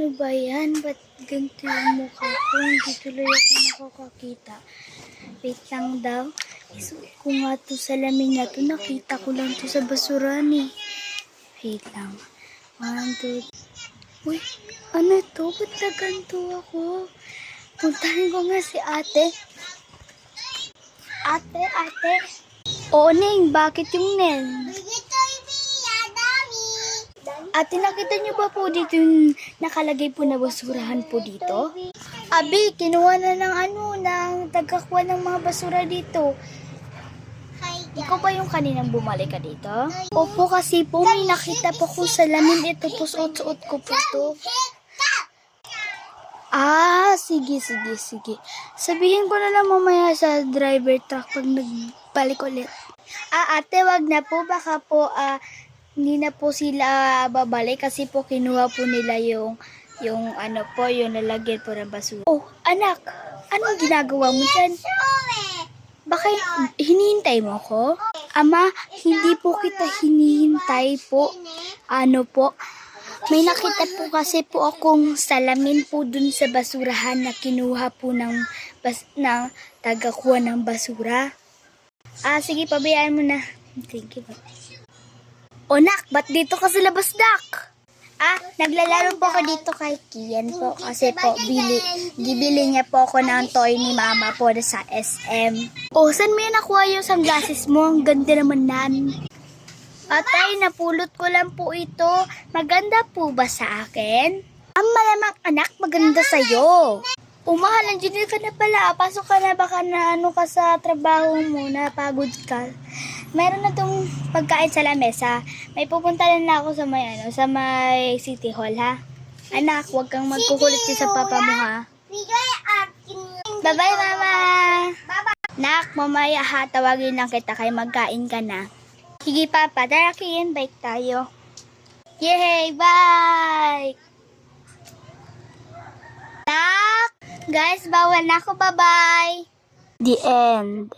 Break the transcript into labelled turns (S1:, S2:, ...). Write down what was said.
S1: Ano ba yan? Ba't ganito yung mukha ko? Hindi tuloy ako nakakakita. Wait lang daw. Isuot ko nga to salamin na to. Nakita ko lang to sa basuran eh. Wait lang. 1, 2. Uy, ano to? Ba't na ganito ako? Puntahan ko nga si ate. Ate. Oo, Ning. Bakit yung Nen? Ate, nakita niyo ba po dito yung nakalagay po na basurahan po dito? Abi, kinuha na ng tagakuha ng mga basura dito. Ikaw ba yung kaninang bumalik ka dito? Opo, kasi po may nakita po ko sa lamin. Ito po, suot ko po to. Sige. Sabihin ko na lang mamaya sa driver truck pag nagbalik ulit. Ate, wag na po. Baka po, hindi na po sila babalik kasi po kinuha po nila yung nalagyan po ng basura. Oh, anak, anong ginagawa mo dyan? Baka hinihintay mo ko? Ama, hindi po kita hinihintay po. Ano po? May nakita po kasi po akong salamin po dun sa basurahan na kinuha po ng tagakuha ng basura. Sige, pabayaan mo na. Thank you. O nak, ba't dito ka sa labas, Dak? Naglalaro po ako dito kay Kian po. Kasi po, bibili niya po ako ng toy ni Mama po sa SM. Saan mo yan nakuha yung sunglasses mo? Ang ganda naman nan. Atay, napulot ko lang po ito. Maganda po ba sa akin? Ang malamang anak, maganda sa'yo. Mahal, nandiyan ka na pala. Pasok ka na, baka na ka sa trabaho mo, napagod ka. Meron na tong pagkain sa lamesa. May pupunta na ako sa may City Hall, ha? Anak, huwag kang magkukulit sa papa mo, ha? Bye-bye, Mama! Nak, mamaya ha, tawagin lang kita kay magkain ka na. Sige, Papa, tara Kian, bike tayo. Yay, bye! Nak! Guys, bawal na ako, bye-bye! The end.